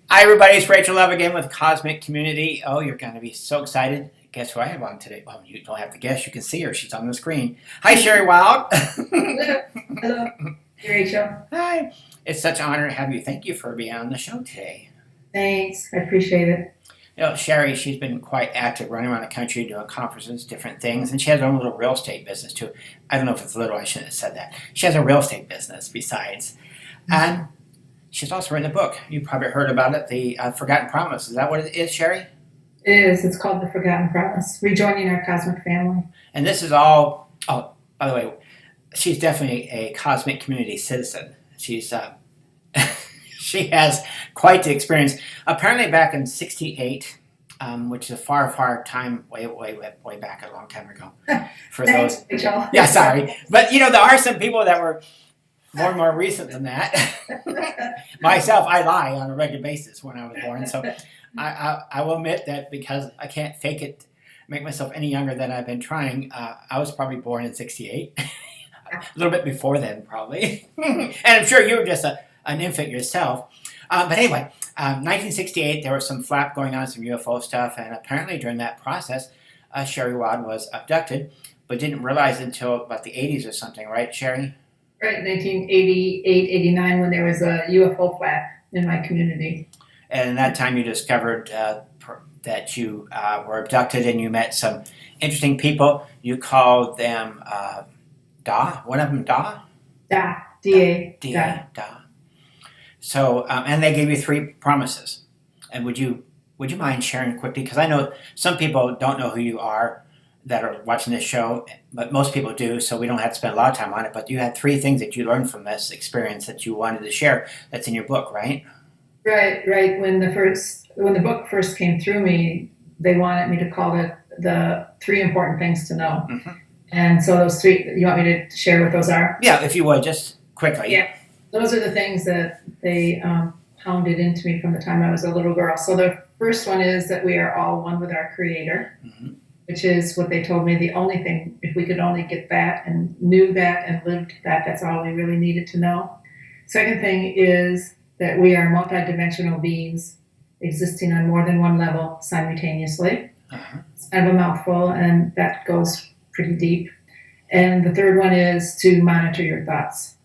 Hi, everybody. It's Rachel Love again with Cosmic Community. Oh, you're going to be so excited. Guess who I have on today? Well, you don't have to guess. You can see her. She's on the screen. Hi, Sherry Wilde. Hello. Hello. Hey, Rachel. Hi. It's such an honor to have you. Thank you for being on the show today. Thanks. I appreciate it. Sherry, she's been quite active running around the country doing conferences, different things, and she has her own little real estate business, too. I don't know if it's little. I shouldn't have said that. She has a real estate business besides. And she's also written a book. You probably heard about it, The Forgotten Promise. Is that what it is, Sherry? It is. It's called The Forgotten Promise, Rejoining Our Cosmic Family. And this is all, oh, by the way, she's definitely a cosmic community citizen. She's, she has quite the experience. Apparently back in 68, which is a far, far time, way back, a long time ago. For Thanks, those, Rachel. yeah, sorry. But, there are some people that were more recent than that. Myself, I lie on a regular basis when I was born, so I will admit that because I can't fake it, make myself any younger than I've been trying. I was probably born in 68, a little bit before then probably. And I'm sure you were just an infant yourself. But anyway, 1968, there was some flap going on, some UFO stuff, and apparently during that process, Sherry Wilde was abducted, but didn't realize until about the 80s or something, right, Sherry? Right, 1988, 89, when there was a UFO flap in my community. And at that time you discovered that you were abducted and you met some interesting people. You called them Da, one of them Da? Da, D-A, Da. Da. So, and they gave you 3 promises. And would you mind sharing quickly? Because I know some people don't know who you are that are watching this show, but most people do, so we don't have to spend a lot of time on it. But you had 3 things that you learned from this experience that you wanted to share that's in your book, right? Right. When the book first came through me, they wanted me to call it the 3 important things to know. Mm-hmm. And so those 3, you want me to share what those are? Yeah, if you would, just quickly. Yeah. Those are the things that they pounded into me from the time I was a little girl. So the first one is that we are all one with our Creator. Mm-hmm. Which is what they told me, the only thing, if we could only get that and knew that and lived that, that's all we really needed to know. Second thing is that we are multidimensional beings existing on more than one level simultaneously. Uh-huh. It's kind of a mouthful, and that goes pretty deep. And the third one is to monitor your thoughts.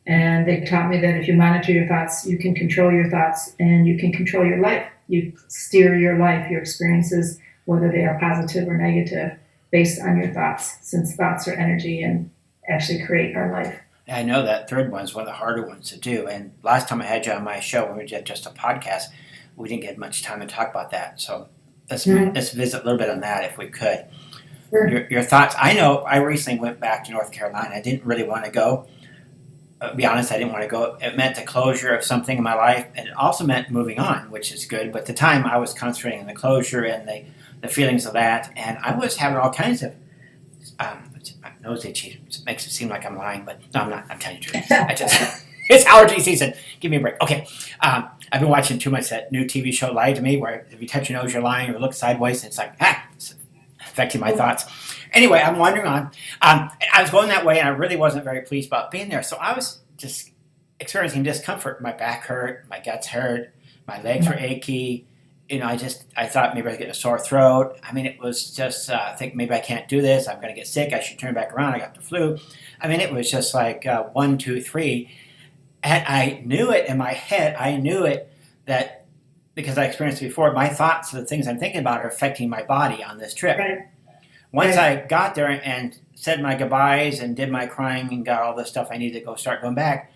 And they taught me that if you monitor your thoughts, you can control your thoughts and you can control your life. You steer your life, your experiences, whether they are positive or negative, based on your thoughts, since thoughts are energy and actually create our life. I know that third one is one of the harder ones to do. And last time I had you on my show, when we did just a podcast, we didn't get much time to talk about that. So let's visit a little bit on that if we could. Sure. Your thoughts. I know I recently went back to North Carolina. I didn't really want to go. To be honest, I didn't want to go. It meant the closure of something in my life. And it also meant moving on, which is good. But at the time, I was concentrating on the closure and the feelings of that, and I was having all kinds of nose itchy. It makes it seem like I'm lying, but no, I'm not. I'm telling you the truth. It's allergy season. Give me a break. Okay, I've been watching too much that new TV show Lie to Me, where if you touch your nose, you're lying, or look sideways, it's like, it's affecting my thoughts. Anyway, I'm wandering on. I was going that way, and I really wasn't very pleased about being there, so I was just experiencing discomfort. My back hurt, my guts hurt, my legs were achy. I thought maybe I was getting a sore throat. I mean, it was just, I think maybe I can't do this. I'm going to get sick. I should turn back around. I got the flu. I mean, it was just like 1, 2, 3. And I knew it in my head. I knew it that because I experienced it before, my thoughts, the things I'm thinking about are affecting my body on this trip. Right. Once I got there and said my goodbyes and did my crying and got all the stuff I needed to start going back,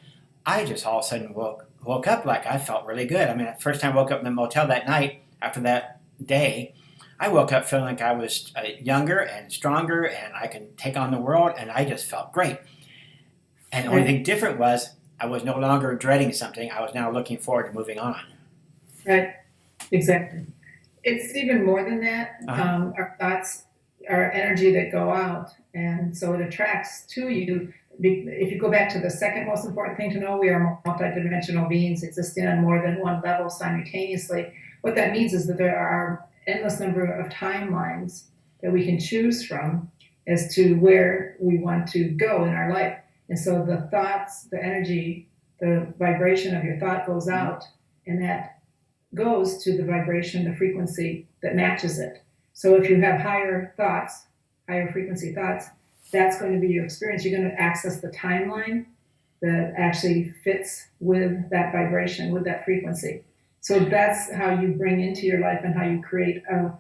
I just all of a sudden woke up like I felt really good. I mean, the first time I woke up in the motel that night, after that day, I woke up feeling like I was younger and stronger and I can take on the world, and I just felt great. And the only thing different was I was no longer dreading something. I was now looking forward to moving on. Right, exactly. It's even more than that. Uh-huh. Our thoughts are energy that go out, and so it attracts to you. If you go back to the second most important thing to know, we are multidimensional beings existing on more than one level simultaneously. What that means is that there are endless number of timelines that we can choose from as to where we want to go in our life. And so the thoughts, the energy, the vibration of your thought goes out, and that goes to the vibration, the frequency that matches it. So if you have higher thoughts, higher frequency thoughts, that's going to be your experience. You're going to access the timeline that actually fits with that vibration, with that frequency. So that's how you bring into your life and how you create a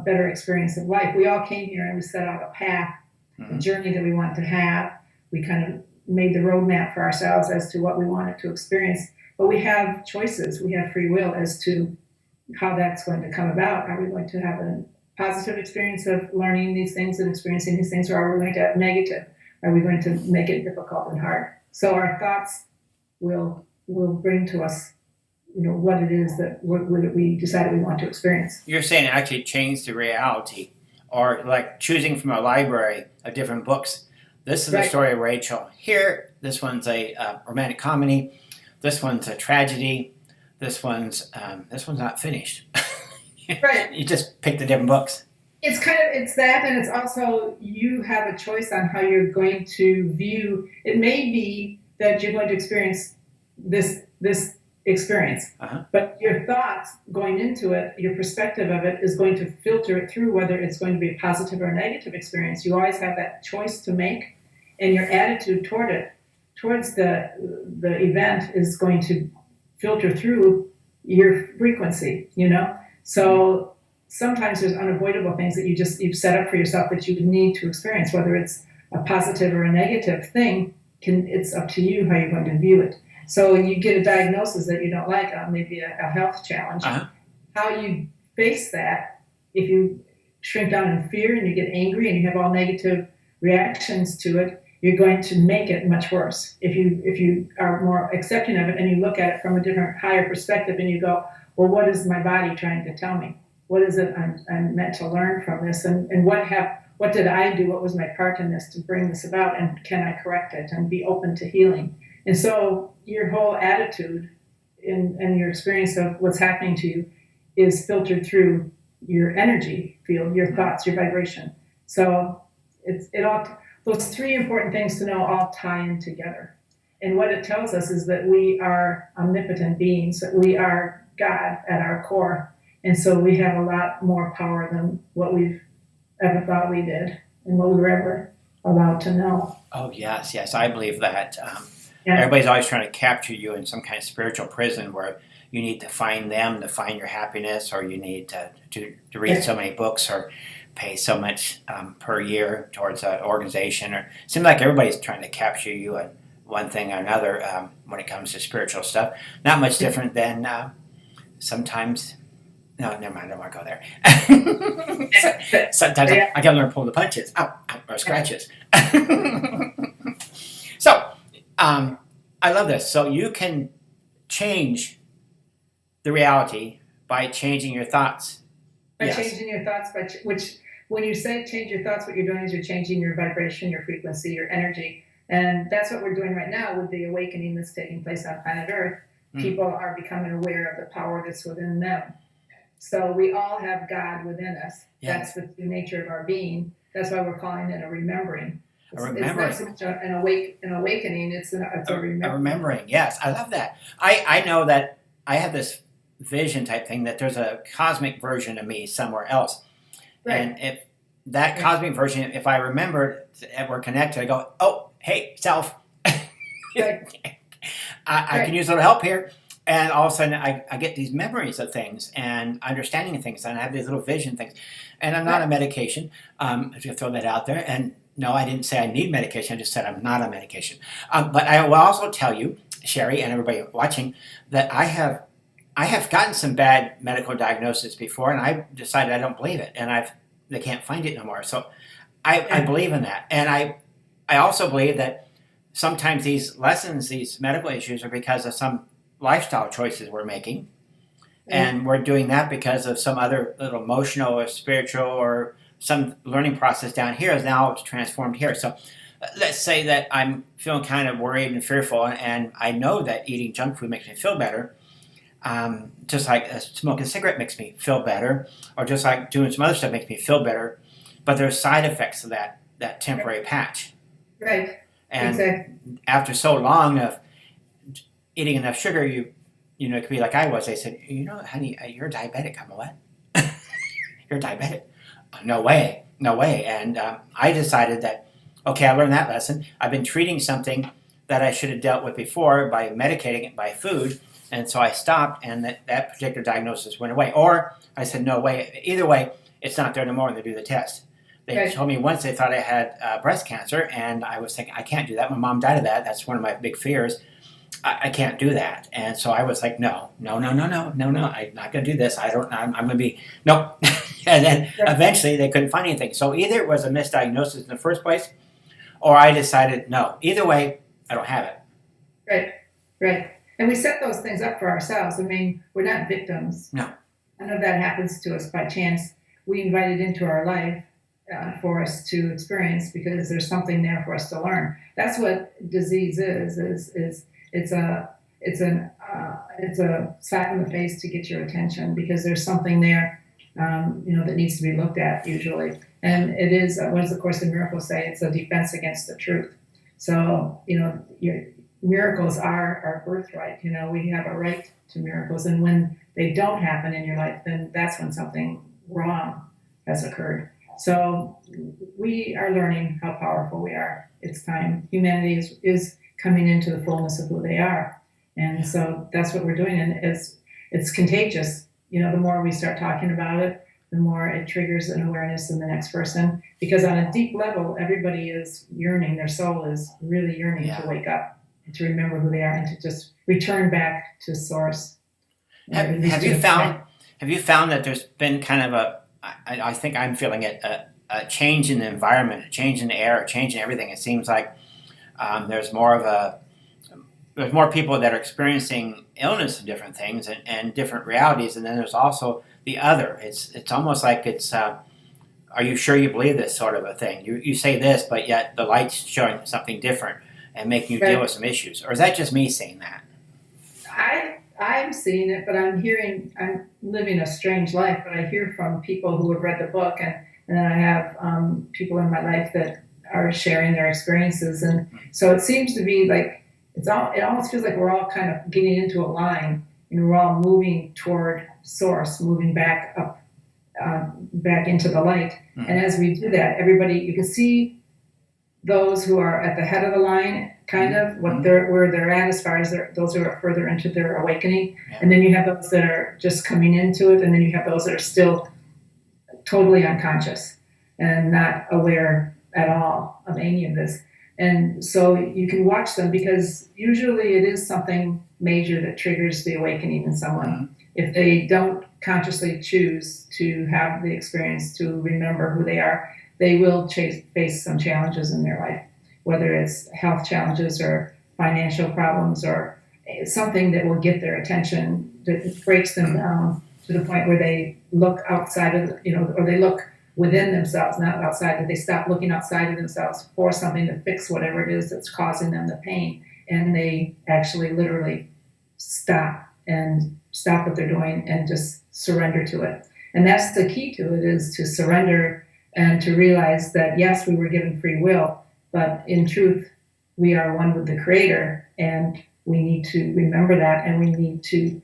better experience of life. We all came here and we set out a path, a journey that we want to have. We kind of made the roadmap for ourselves as to what we wanted to experience. But we have choices. We have free will as to how that's going to come about. Are we going to have a positive experience of learning these things and experiencing these things, or are we going to have negative? Are we going to make it difficult and hard? So our thoughts will bring to us, what it is that we decided we want to experience. You're saying it actually changed the reality, or like choosing from a library of different books. This is the story of Rachel. Here, this one's a romantic comedy. This one's a tragedy. This one's not finished. Right. You just pick the different books. It's that, and it's also you have a choice on how you're going to view. It may be that you're going to experience this experience, but your thoughts going into it, your perspective of it is going to filter it through whether it's going to be a positive or a negative experience. You always have that choice to make, and your attitude towards the event is going to filter through your frequency. So sometimes there's unavoidable things that you've set up for yourself that you need to experience, whether it's a positive or a negative thing. It's up to you how you're going to view it. So you get a diagnosis that you don't like, maybe a health challenge. How you face that, if you shrink down in fear and you get angry and you have all negative reactions to it, you're going to make it much worse. If you are more accepting of it and you look at it from a different, higher perspective and you go, well, what is my body trying to tell me? What is it I'm meant to learn from this? And what did I do? What was my part in this to bring this about? And can I correct it and be open to healing? And so your whole attitude and your experience of what's happening to you is filtered through your energy field, your thoughts, your vibration. So those three important things to know all tie in together. And what it tells us is that we are omnipotent beings, that we are God at our core. And so we have a lot more power than what we've ever thought we did and what we were ever allowed to know. Oh, yes, I believe that. Everybody's always trying to capture you in some kind of spiritual prison where you need to find them to find your happiness, or you need to read so many books or pay so much per year towards an organization. Or it seems like everybody's trying to capture you in one thing or another when it comes to spiritual stuff. Not much different than sometimes. No, never mind. I don't want to go there. Sometimes I got to learn to pull the punches, or scratches. So, I love this. So you can change the reality by changing your thoughts. Changing your thoughts, which when you say change your thoughts, what you're doing is you're changing your vibration, your frequency, your energy. And that's what we're doing right now with the awakening that's taking place on planet Earth. People are becoming aware of the power that's within them. So we all have God within us. Yeah. That's the nature of our being. That's why we're calling it a remembering. It's not so much an awakening. It's a remembering. A remembering, yes. I love that. I know that I have this vision type thing that there's a cosmic version of me somewhere else. Right. And if that cosmic version, if I remember and we're connected, I go, oh, hey, self. Right. I can use a little help here. And all of a sudden, I get these memories of things and understanding of things, and I have these little vision things. And I'm not on medication. I'm just going to throw that out there. And no, I didn't say I need medication. I just said I'm not on medication. But I will also tell you, Sherry, and everybody watching, that I have gotten some bad medical diagnosis before, and I decided I don't believe it, and they can't find it no more. So I believe in that, and I also believe that sometimes these lessons, these medical issues, are because of some lifestyle choices we're making, and we're doing that because of some other little emotional or spiritual or some learning process down here is now transformed here. So let's say that I'm feeling kind of worried and fearful, and I know that eating junk food makes me feel better, just like smoking a cigarette makes me feel better, or just like doing some other stuff makes me feel better, but there's side effects of that temporary patch. Right. And exactly. After so long of eating enough sugar, you it could be like I was. They said, honey, you're diabetic. I'm a what? You're diabetic. No way. No way. And I decided that, okay, I learned that lesson. I've been treating something that I should have dealt with before by medicating it by food. And so I stopped, and that particular diagnosis went away. Or I said, no way. Either way, it's not there anymore, and they do the test. They told me once they thought I had breast cancer, and I was thinking, I can't do that. My mom died of that. That's one of my big fears. I can't do that. And so I was like, no. I'm not going to do this. I'm going to be, nope. And then eventually they couldn't find anything. So either it was a misdiagnosis in the first place, or I decided, no. Either way, I don't have it. Right. And we set those things up for ourselves. I mean, we're not victims. No. None of that happens to us by chance. We invite it into our life for us to experience because there's something there for us to learn. That's what disease is it's a slap in the face to get your attention because there's something there, that needs to be looked at usually. And it is, what does the Course in Miracles say? It's a defense against the truth. So, your miracles are our birthright. We have a right to miracles. And when they don't happen in your life, then that's when something wrong has occurred. So we are learning how powerful we are. It's time. Humanity is coming into the fullness of who they are. And so that's what we're doing. And it's contagious. The more we start talking about it, the more it triggers an awareness in the next person. Because on a deep level, everybody is yearning. Their soul is really yearning to wake up and to remember who they are and to just return back to source. Have you found that there's been kind of I think I'm feeling it, a change in the environment, a change in the air, a change in everything? It seems like there's more people that are experiencing illness and different things and different realities, and then there's also the other. It's almost like it's, are you sure you believe this sort of a thing? You say this, but yet the light's showing something different and making you deal with some issues. Or is that just me saying that? I'm seeing it, but I'm living a strange life, but I hear from people who have read the book, and then I have people in my life that are sharing their experiences. And so it seems to be like, it almost feels like we're all kind of getting into a line, and we're all moving toward source, moving back up, back into the light. Mm-hmm. And as we do that, you can see those who are at the head of the line, kind of where they're at as far as those who are further into their awakening. Yeah. And then you have those that are just coming into it, and then you have those that are still totally unconscious and not aware at all of any of this. And so you can watch them because usually it is something major that triggers the awakening in someone. Mm-hmm. If they don't consciously choose to have the experience to remember who they are, they will face some challenges in their life, whether it's health challenges or financial problems or something that will get their attention, that breaks them down to the point where they look outside of, or they look within themselves, not outside, that they stop looking outside of themselves for something to fix whatever it is that's causing them the pain. And they actually literally stop what they're doing and just surrender to it. And that's the key to it, is to surrender and to realize that, yes, we were given free will, but in truth, we are one with the Creator, and we need to remember that, and we need to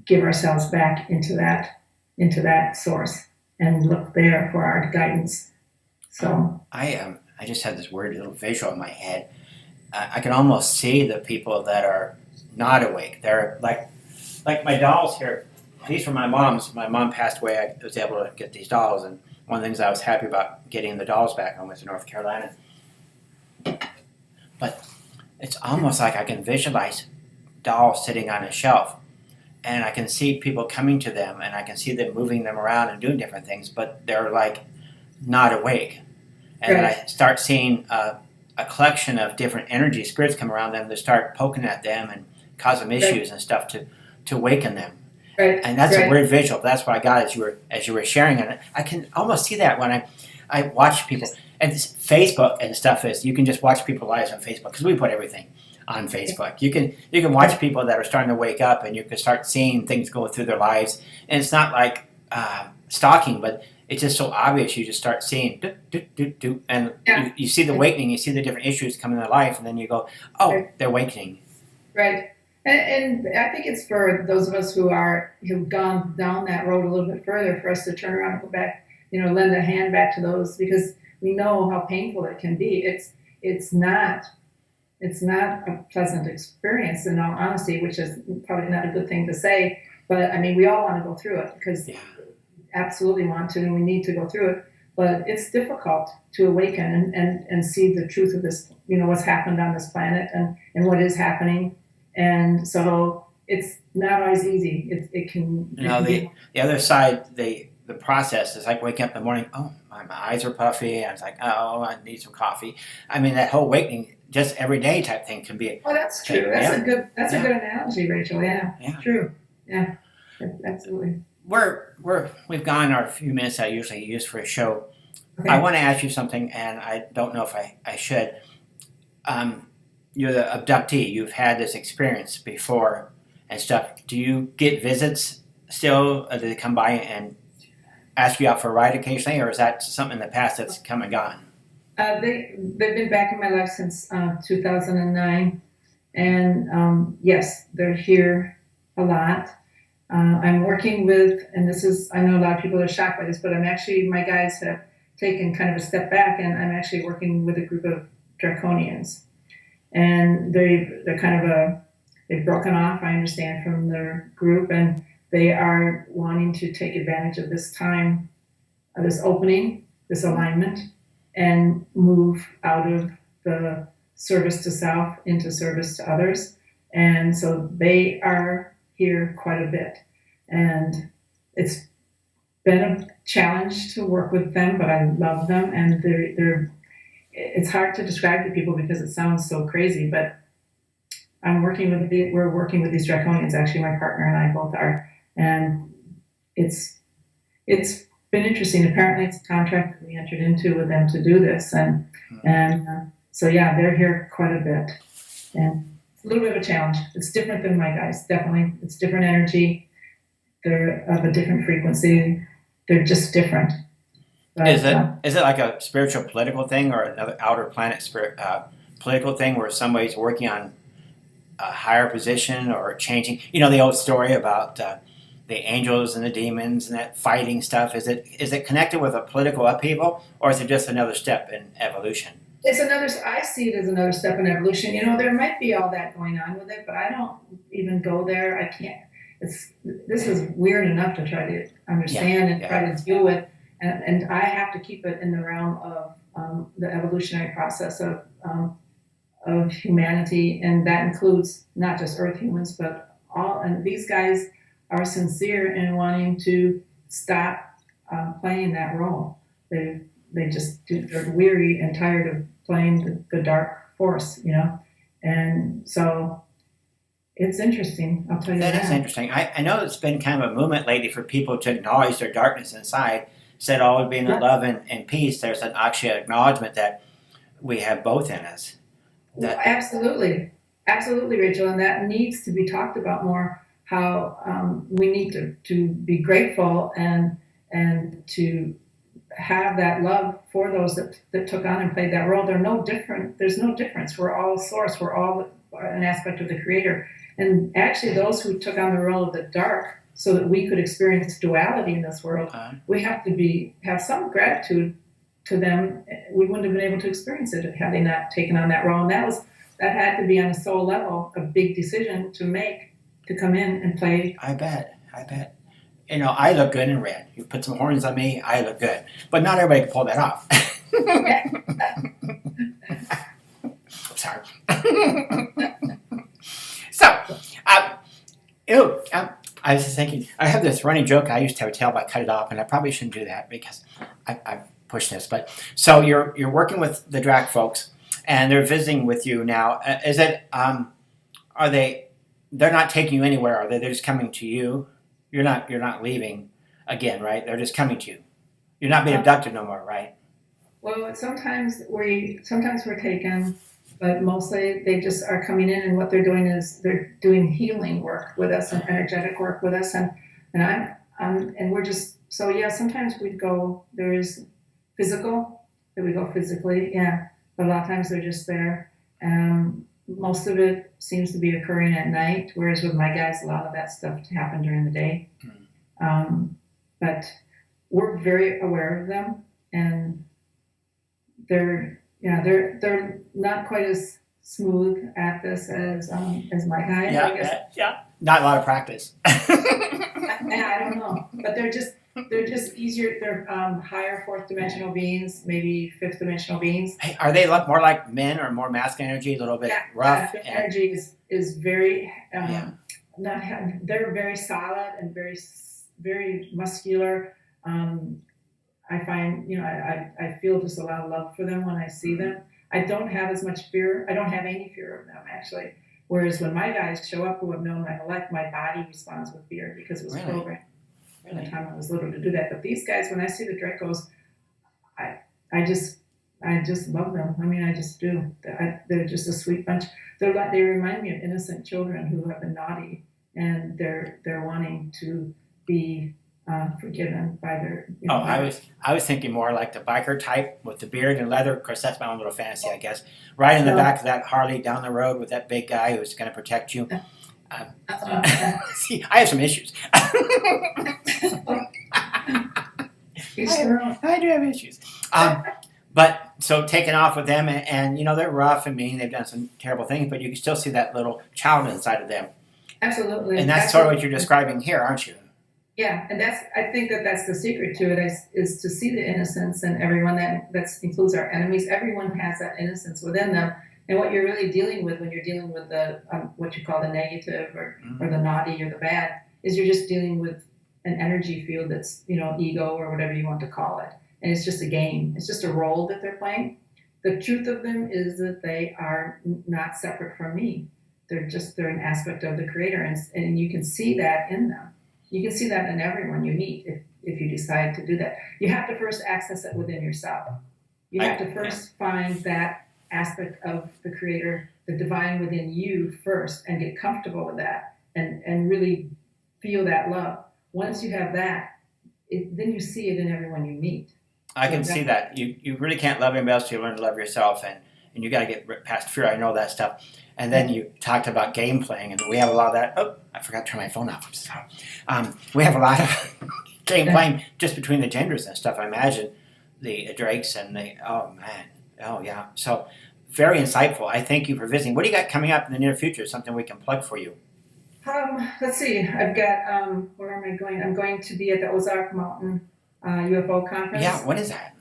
give ourselves back into that source and look there for our guidance. So I just had this weird little visual in my head. I can almost see the people that are not awake. They're like my dolls here. These were my mom's. My mom passed away. I was able to get these dolls, and one of the things I was happy about getting the dolls back when I went to North Carolina. But it's almost like I can visualize dolls sitting on a shelf, and I can see people coming to them, and I can see them moving them around and doing different things, but they're like not awake. And then I start seeing a collection of different energy spirits come around them to start poking at them and cause them issues and stuff to awaken them. Right. And that's a weird visual. But that's what I got as you were sharing it. I can almost see that when I watch people. And Facebook and stuff is, you can just watch people lives on Facebook, because we put everything on Facebook. You can watch people that are starting to wake up, and you can start seeing things go through their lives. And it's not like stalking, but it's just so obvious. You just start seeing and you see the awakening, you see the different issues come in their life, and then you go, oh, they're awakening. Right. And I think it's for those of us who've gone down that road a little bit further for us to turn around and go back, lend a hand back to those because we know how painful it can be. It's not it's not a pleasant experience in all honesty, which is probably not a good thing to say. But I mean, we all want to go through it because Yeah. absolutely want to and we need to go through it. But it's difficult to awaken and see the truth of this, what's happened on this planet and what is happening. And so it's not always easy. It can, You know, the other side, the process is like waking up in the morning. Oh, my eyes are puffy. I was like, oh, I need some coffee. I mean, that whole awakening, just everyday type thing, can be. Oh, that's true. That's a good analogy, Rachel. Yeah, Yeah. true. Yeah, absolutely. We've gone our few minutes I usually use for a show. Okay. I want to ask you something, and I don't know if I should. You're the abductee. You've had this experience before and stuff. Do you get visits still? Do they come by and ask you out for a ride occasionally, or is that something in the past that's come and gone? They've been back in my life since 2009, and yes, they're here a lot. I'm working with, and I know a lot of people are shocked by this, but my guys have taken kind of a step back, and I'm actually working with a group of Draconians, and they're kind of they've broken off, I understand, from their group, and they are wanting to take advantage of this time, this opening, this alignment, and move out of the service to self into service to others. And so they are here quite a bit. And it's been a challenge to work with them, but I love them. And it's hard to describe to people because it sounds so crazy, but we're working with these Draconians. Actually, my partner and I both are. And it's been interesting. Apparently, it's a contract that we entered into with them to do this, and so yeah, they're here quite a bit, and it's a little bit of a challenge. It's different than my guys, definitely. It's different energy. They're of a different frequency. They're just different. But, Is it like a spiritual political thing or another outer planet political thing where somebody's working on a higher position or changing? You know the old story about the angels and the demons and that fighting stuff. Is it connected with a political upheaval, or is it just another step in evolution? It's another. I see it as another step in evolution. There might be all that going on with it, but I don't even go there. I can't. This is weird enough to try to understand and try to deal with, and I have to keep it in the realm of the evolutionary process of humanity, and that includes not just Earth humans, but all. And these guys are sincere in wanting to stop playing that role. They're weary and tired of playing the dark force, and so it's interesting. I'll tell you that. That is interesting. I know it's been kind of a movement lately for people to acknowledge their darkness inside. Instead of always being in love and peace, there's an actual acknowledgement that we have both in us. Absolutely, Rachel, and that needs to be talked about more. How we need to be grateful and to have that love for those that took on and played that role. They're no different. There's no difference. We're all source. We're all an aspect of the creator. And actually, those who took on the role of the dark so that we could experience duality in this world, we have to have some gratitude to them. We wouldn't have been able to experience it had they not taken on that role. And that had to be on a soul level a big decision to make, to come in and play. I bet. I look good in red. You put some horns on me, I look good. But not everybody can pull that off. Sorry. So, I was just thinking, I have this running joke. I used to have a tail, but I cut it off, and I probably shouldn't do that because I've pushed this. But so you're working with the Drac folks, and they're visiting with you now. Is it? Are they? They're not taking you anywhere, are they? They're just coming to you. You're not leaving again, right? They're just coming to you. You're not being abducted no more, right? Well, sometimes we're taken, but mostly they just are coming in, and what they're doing is they're doing healing work with us and energetic work with us, and we're just so yeah. Sometimes we go. There is physical that we go physically, yeah. But a lot of times they're just there. most of it seems to be occurring at night, whereas with my guys, a lot of that stuff happened during the day. But we're very aware of them, and they're not quite as smooth at this as my guys. I guess. Yeah. Not a lot of practice. I don't know, but they're just easier. They're higher fourth dimensional beings, maybe fifth dimensional beings. Hey, are they more like men or more masculine energy? A little bit rough. Their energy is very they're very solid and very muscular. I find I feel just a lot of love for them when I see them. I don't have as much fear. I don't have any fear of them actually. Whereas when my guys show up who have known my whole life, my body responds with fear because it was programmed from the time I was little to do that. But these guys, when I see the Dracos, I just love them. I mean, I just do. They're just a sweet bunch. They remind me of innocent children who have been naughty, and they're wanting to be forgiven by their. I was thinking more like the biker type with the beard and leather. Of course, that's my own little fantasy, I guess. Right in the back of that Harley down the road with that big guy who's going to protect you. See, I have some issues. I do have issues. But so taking off with them, and they're rough and mean. They've done some terrible things, but you can still see that little child inside of them. Absolutely. And that's sort of what you're describing here, aren't you? Yeah, and I think that's the secret to it is to see the innocence in everyone. That includes our enemies. Everyone has that innocence within them. And what you're really dealing with when you're dealing with the what you call the negative or the naughty or the bad is you're just dealing with an energy field that's ego or whatever you want to call it. And it's just a game. It's just a role that they're playing. The truth of them is that they are not separate from me. They're an aspect of the Creator, and you can see that in them. You can see that in everyone you meet if you decide to do that. You have to first access it within yourself. You have to first find that aspect of the Creator, the divine within you first, and get comfortable with that and really feel that love. Once you have that, then you see it in everyone you meet. I can see that. You really can't love anybody else till you learn to love yourself, and you got to get past fear. I know that stuff. And then you talked about game playing, and we have a lot of that. Oh, I forgot to turn my phone off. I'm sorry. We have a lot of game playing just between the genders and stuff. I imagine the Drakes and yeah. So very insightful. I thank you for visiting. What do you got coming up in the near future? Something we can plug for you? Let's see. I've got where am I going? I'm going to be at the Ozark Mountain UFO conference. Yeah. When is that?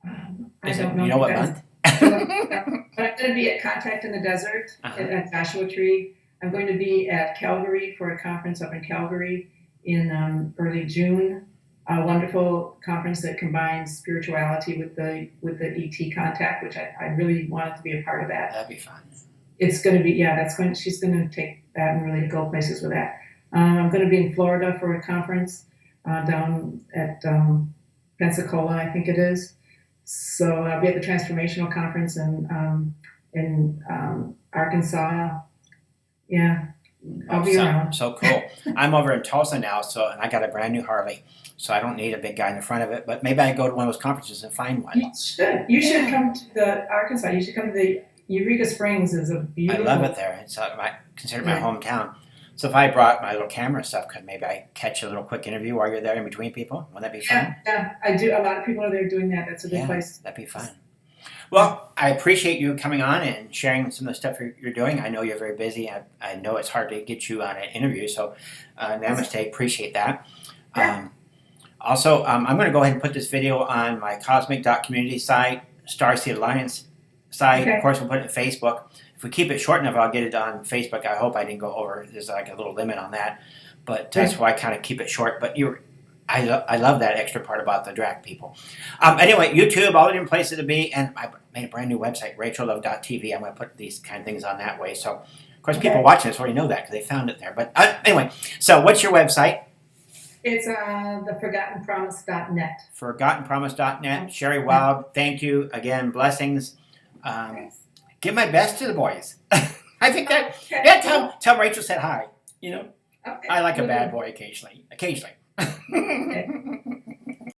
I don't know. You know what month? But I'm going to be at Contact in the Desert at Joshua Tree. I'm going to be at Calgary for a conference up in Calgary in early June. A wonderful conference that combines spirituality with the ET contact, which I really wanted to be a part of that. That'd be fun. It's going to be she's going to take that and really go places with that. I'm going to be in Florida for a conference down at Pensacola, I think it is. So I'll be at the Transformational Conference in Arkansas. Yeah, I'll be around. So cool. I'm over in Tulsa now, and I got a brand new Harley, so I don't need a big guy in the front of it. But maybe I go to one of those conferences and find one. You should. You should come to the Arkansas. You should come to the Eureka Springs. Is a beautiful. I love it there. It's I consider it my hometown. So if I brought my little camera and stuff, could maybe I catch a little quick interview while you're there in between people? Wouldn't that be fun? Yeah, I do. A lot of people are there doing that. That's a good place. That'd be fun. Well, I appreciate you coming on and sharing some of the stuff you're doing. I know you're very busy. I know it's hard to get you on an interview, so namaste. Appreciate that. Yeah. Also, I'm going to go ahead and put this video on my Cosmic.community site, Starseed Alliance site. Okay. Of course, we'll put it on Facebook. If we keep it short enough, I'll get it on Facebook. I hope I didn't go over. There's like a little limit on that, but that's why I kind of keep it short. But I love that extra part about the Drac people. Anyway, YouTube, all the different places to be, and I made a brand new website, rachellove.tv. I'm going to put these kind of things on that way. So, of course, people watching this already know that because they found it there. But anyway, so what's your website? It's theforgottenpromise.net. Forgottenpromise.net. Sherry Wilde, thank you again. Blessings. Give my best to the boys. I think that. Okay. Yeah, tell Rachel said hi. Okay. I like a bad boy occasionally. Okay.